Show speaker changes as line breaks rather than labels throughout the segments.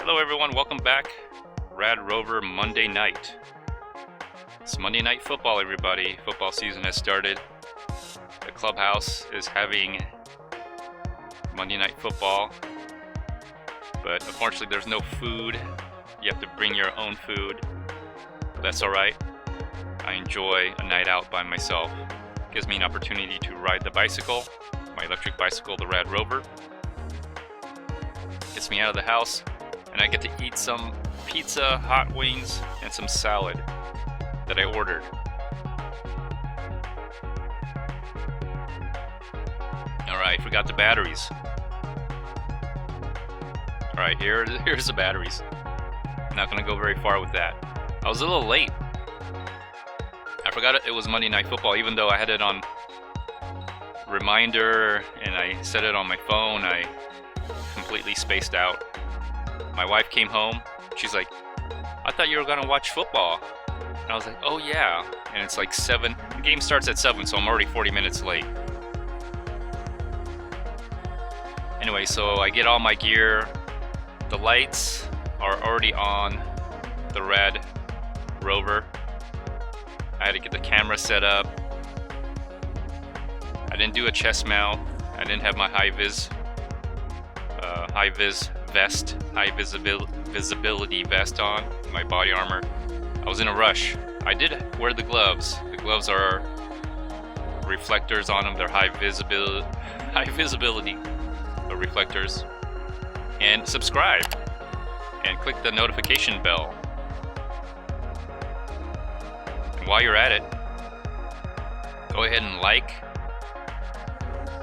Hello everyone, welcome back. Radrover Monday Night. It's Monday Night Football, everybody. Football season has started. The clubhouse is having Monday Night Football, but unfortunately there's no food. You have to bring your own food. But that's alright. I enjoy a night out by myself. It gives me an opportunity to ride the bicycle, my electric bicycle, the Radrover. Gets me out of the house, and I get to eat some pizza, hot wings, and some salad that I ordered. Alright, forgot the batteries. Alright, here's the batteries. I'm not gonna go very far with that. I was a little late. I forgot it was Monday Night Football, even though I had it on reminder and I set it on my phone. I completely spaced out. My wife came home. She's like, I thought you were gonna watch football. And I was like, oh yeah. And it's like 7. The game starts at 7, so I'm already 40 minutes late. Anyway, so I get all my gear. The lights are already on the Radrover. I had to get the camera set up. I didn't do a chest mount. I didn't have my high visibility vest on, my body armor. I was in a rush. I did wear the gloves. The gloves are reflectors on them. They're high visibility reflectors. And subscribe and click the notification bell. And while you're at it, go ahead and like,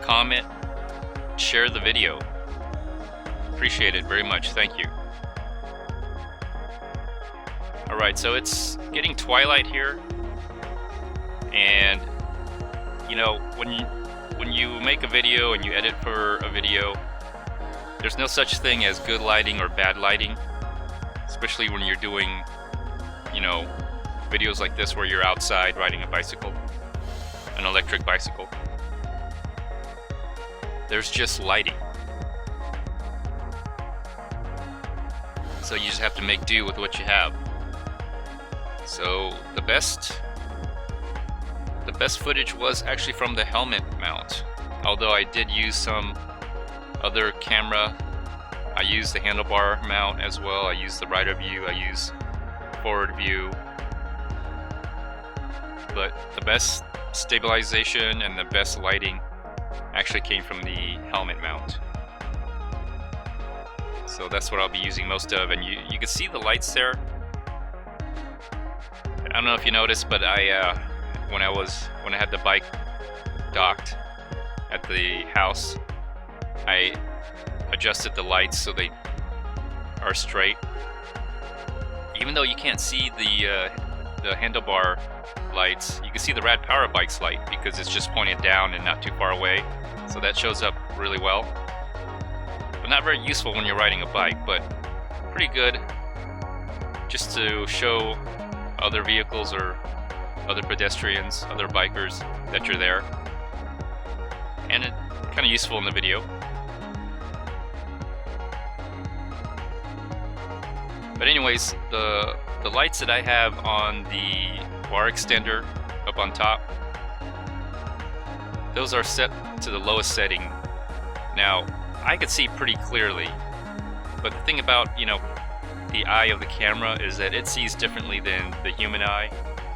comment, share the video. Appreciate it very much. Thank you. Alright, so it's getting twilight here, and you know, when you make a video and you edit for a video, there's no such thing as good lighting or bad lighting, especially when you're doing, you know, videos like this where you're outside riding a bicycle, an electric bicycle. There's just lighting. So you just have to make do with what you have. So the best footage was actually from the helmet mount. Although I did use some other camera. I used the handlebar mount as well. I used the rider view. I used forward view. But the best stabilization and the best lighting actually came from the helmet mount. So that's what I'll be using most of, and you can see the lights there. I don't know if you noticed, but when I had the bike docked at the house, I adjusted the lights so they are straight. Even though you can't see the handlebar lights, you can see the Rad Power Bikes light because it's just pointed down and not too far away. So that shows up really well. But not very useful when you're riding a bike, but pretty good just to show other vehicles or other pedestrians, other bikers that you're there. And it's kind of useful in the video. But anyways, the lights that I have on the bar extender up on top, those are set to the lowest setting. Now, I could see pretty clearly, but the thing about, you know, the eye of the camera is that it sees differently than the human eye.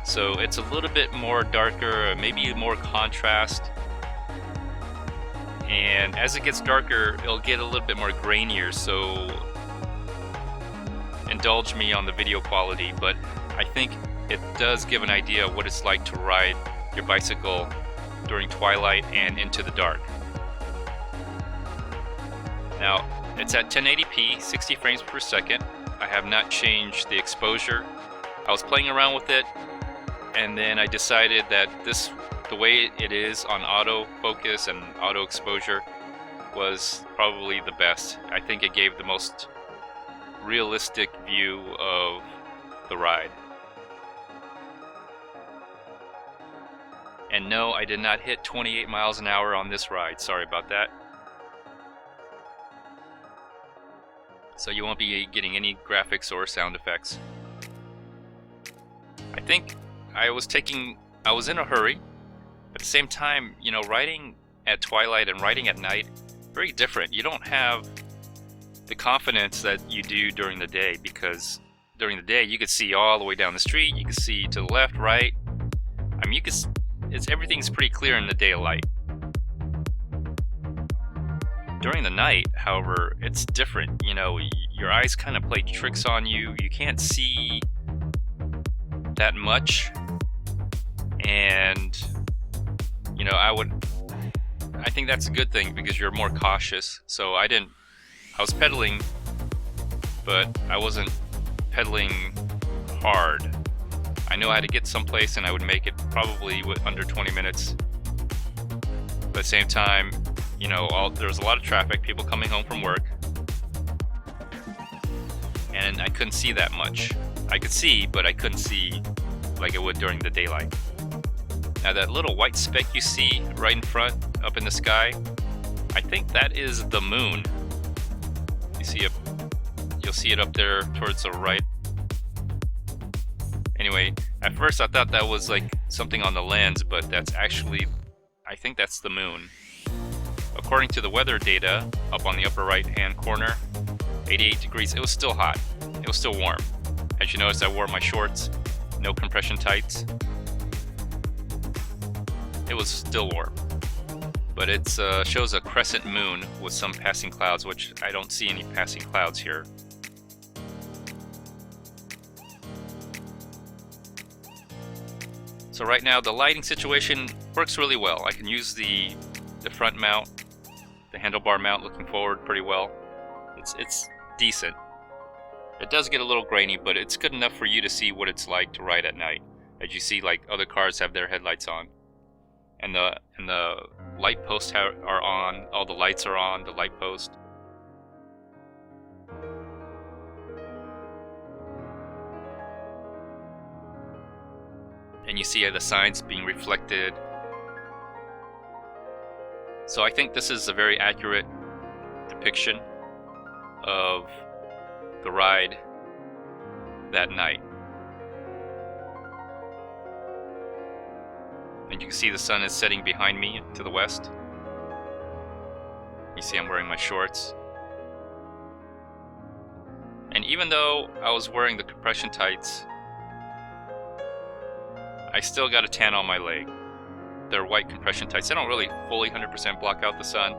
So it's a little bit more darker, maybe more contrast. And as it gets darker, it'll get a little bit more grainier, so indulge me on the video quality, but I think it does give an idea of what it's like to ride your bicycle during twilight and into the dark. Now, it's at 1080p, 60 frames per second. I have not changed the exposure. I was playing around with it, and then I decided that the way it is on auto focus and auto exposure was probably the best. I think it gave the most realistic view of the ride. And no, I did not hit 28 miles an hour on this ride. Sorry about that. so you won't be getting any graphics or sound effects. I think I was in a hurry, but at the same time, you know, riding at twilight and riding at night, very different. You don't have the confidence that you do during the day, because during the day you could see all the way down the street, you can see to the left, right. I mean, everything's pretty clear in the daylight. During the night, however, it's different. You know, your eyes kind of play tricks on you. You can't see that much, and you know, I think that's a good thing because you're more cautious. So I was pedaling, but I wasn't pedaling hard. I knew I had to get someplace, and I would make it probably under 20 minutes. But at the same time, you know, there was a lot of traffic, people coming home from work, and I couldn't see that much. I could see, but I couldn't see like I would during the daylight. Now that little white speck you see right in front, up in the sky, I think that is the moon. You'll see it up there towards the right. Anyway, at first I thought that was like something on the lens, but that's actually, I think that's the moon. According to the weather data up on the upper right hand corner, 88 degrees. It was still hot. It was still warm. As you notice, I wore my shorts, no compression tights. It was still warm. But it shows a crescent moon with some passing clouds, which I don't see any passing clouds here. So right now the lighting situation works really well. I can use the front mount, the handlebar mount looking forward pretty well. It's decent. It does get a little grainy, but it's good enough for you to see what it's like to ride at night. As you see, like other cars have their headlights on. And the light posts are on, all the lights are on, the light post. And you see the signs being reflected. So I think this is a very accurate depiction of the ride that night. And you can see the sun is setting behind me to the west. You see I'm wearing my shorts. And even though I was wearing the compression tights, I still got a tan on my leg. They're white compression tights. They don't really fully 100% block out the sun,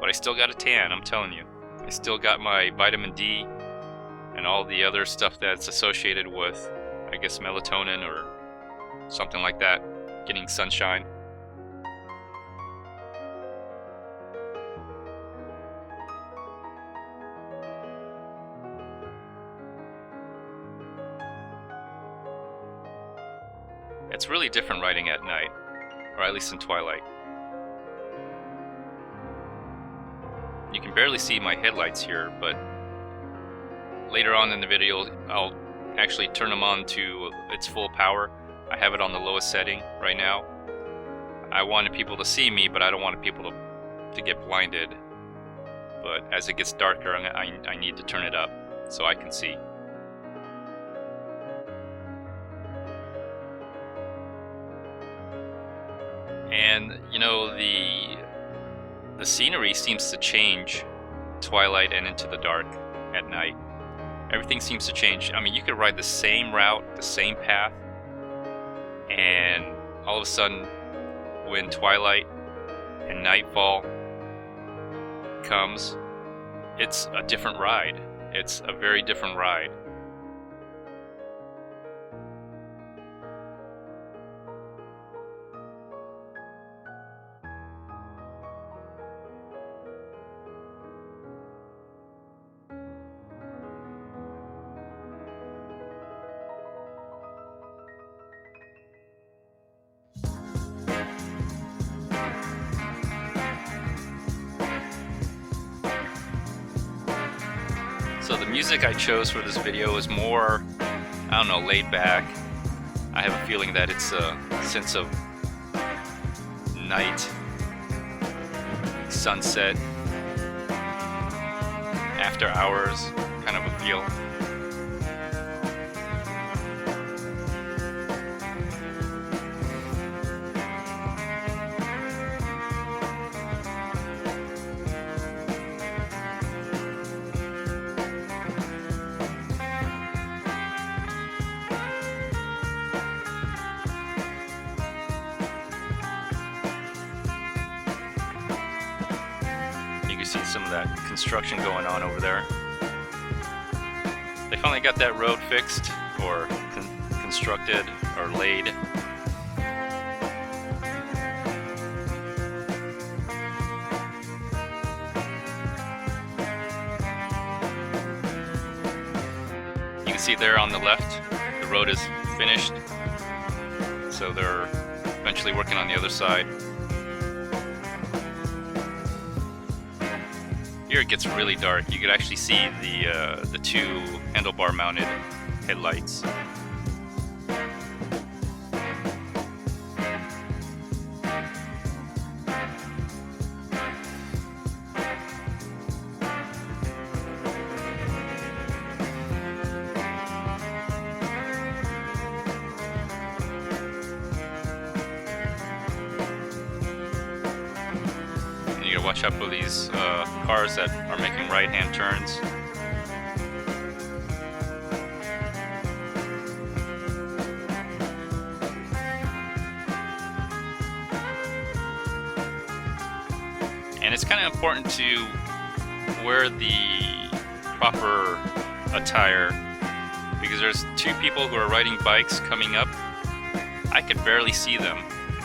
but I still got a tan, I'm telling you. I still got my vitamin D and all the other stuff that's associated with, I guess, melatonin or something like that, getting sunshine. It's really different riding at night, or at least in twilight. You can barely see my headlights here, but later on in the video I'll actually turn them on to its full power. I have it on the lowest setting right now. I wanted people to see me, but I don't want people to get blinded. But as it gets darker, I need to turn it up so I can see. And you know, the scenery seems to change twilight and into the dark at night. Everything seems to change. I mean, you could ride the same route, the same path, and all of a sudden when twilight and nightfall comes, it's a different ride. It's a very different ride. So the music I chose for this video is more, I don't know, laid back. I have a feeling that it's a sense of night, sunset, after hours. feel. You can see some of that construction going on over there. They finally got that road fixed, or constructed, or laid. You can see there on the left, the road is finished. So they're eventually working on the other side. Here it gets really dark. You could actually see the two handlebar mounted headlights. You gotta watch out for these cars that are making right-hand turns. And it's kind of important to wear the proper attire, because there's two people who are riding bikes coming up. I could barely see them.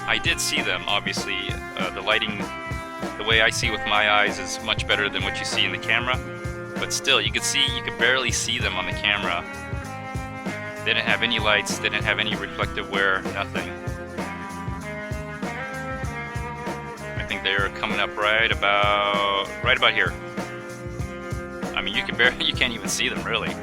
I did see them, obviously. The lighting, the way I see with my eyes, is much better than what you see in the camera. But still, you could barely see them on the camera. They didn't have any lights, they didn't have any reflective wear, nothing. I think they are coming up right about here. I mean, you can't even see them really.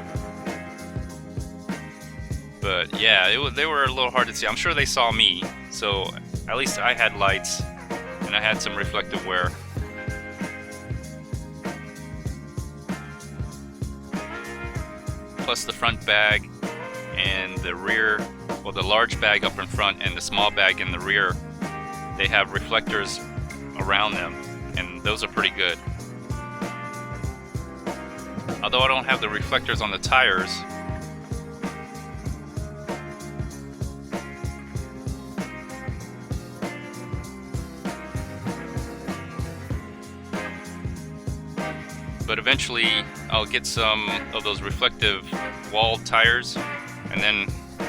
But yeah, they were a little hard to see. I'm sure they saw me, so at least I had lights and I had some reflective wear. Plus the front bag and the rear, well, the large bag up in front and the small bag in the rear, they have reflectors around them, and those are pretty good. Although I don't have the reflectors on the tires, but eventually I'll get some of those reflective wall tires, and then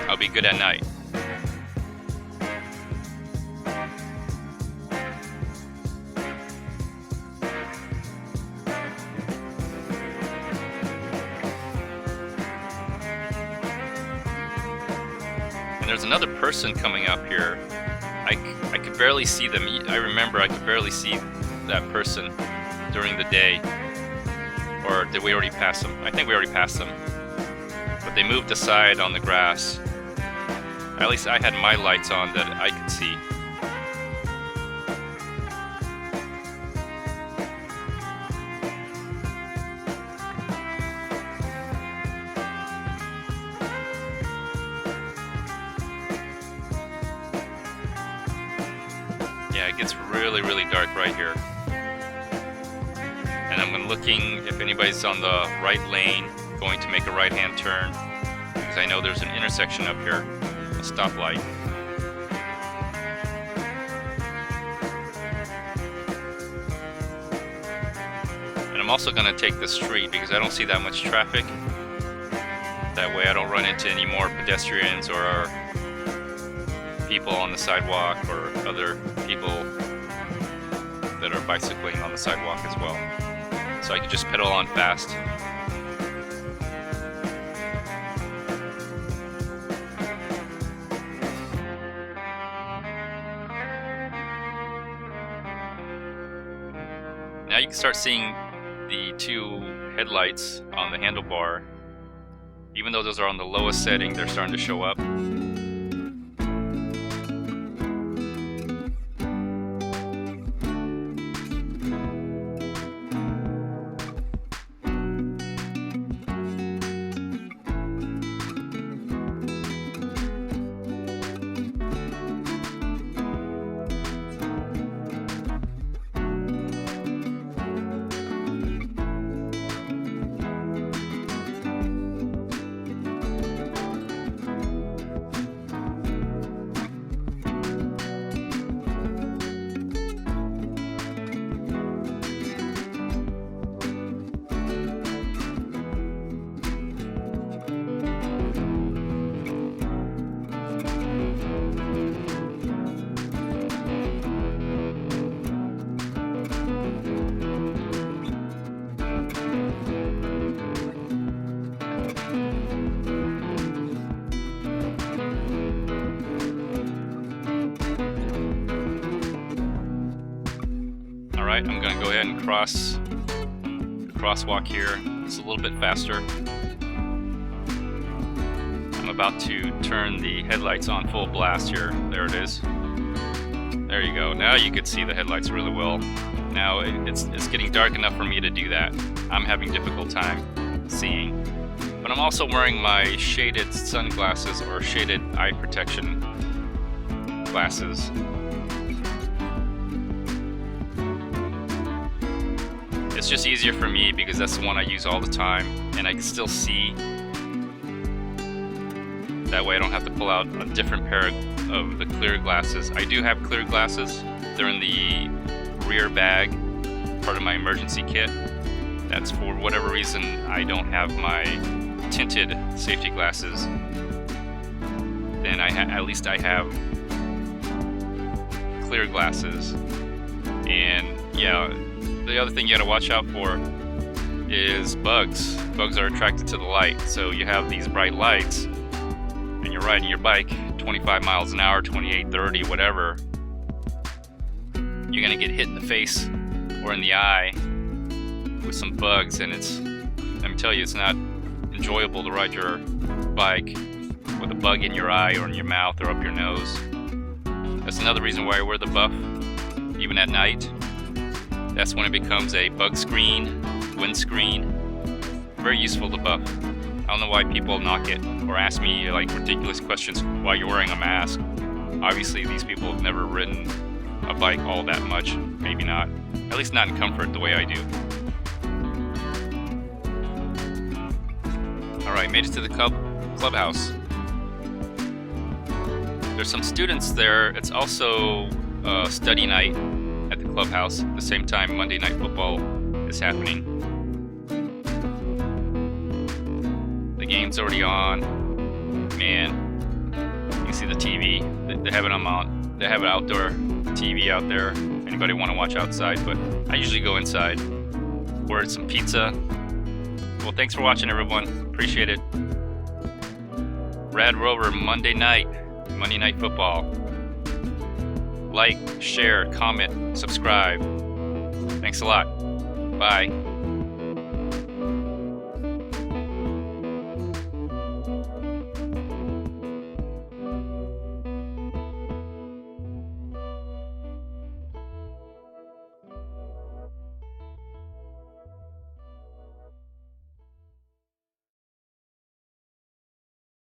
I'll be good at night. And there's another person coming up here. I could barely see them. I remember I could barely see that person during the day. Or did we already pass them? I think we already passed them. But they moved aside on the grass. At least I had my lights on that I could see. Yeah, it gets really, really dark right here. And I'm looking if anybody's on the right lane going to make a right-hand turn, because I know there's an intersection up here, a stoplight. And I'm also going to take the street because I don't see that much traffic. That way I don't run into any more pedestrians or people on the sidewalk or other people that are bicycling on the sidewalk as well. So I can just pedal on fast. Now you can start seeing the two headlights on the handlebar. Even though those are on the lowest setting, they're starting to show up. Alright, I'm gonna go ahead and cross the crosswalk here. It's a little bit faster. I'm about to turn the headlights on full blast here. There it is. There you go. Now you can see the headlights really well. Now it's getting dark enough for me to do that. I'm having difficult time seeing. But I'm also wearing my shaded sunglasses or shaded eye protection glasses. It's just easier for me because that's the one I use all the time and I can still see. That way I don't have to pull out a different pair of the clear glasses. I do have clear glasses. They're in the rear bag, part of my emergency kit. That's for whatever reason I don't have my tinted safety glasses. Then at least I have clear glasses. And yeah, the other thing you gotta watch out for is bugs. Bugs are attracted to the light. So you have these bright lights and you're riding your bike 25 miles an hour, 28, 30, whatever. You're gonna get hit in the face or in the eye with some bugs, and let me tell you, it's not enjoyable to ride your bike with a bug in your eye or in your mouth or up your nose. That's another reason why I wear the buff, even at night. That's when it becomes a bug screen, windscreen. Very useful to buff. I don't know why people knock it or ask me like ridiculous questions while you're wearing a mask. Obviously these people have never ridden a bike all that much, maybe not. At least not in comfort the way I do. Alright, made it to the clubhouse. There's some students there. It's also study night at the clubhouse. At the same time, Monday Night Football is happening. The game's already on. Man, you can see the TV. They have it on. They have an outdoor TV out there. If anybody want to watch outside, but I usually go inside. Ordered some pizza. Well, thanks for watching, everyone. Appreciate it. Radrover Monday Night Football. Like, share, comment, subscribe. Thanks a lot. Bye.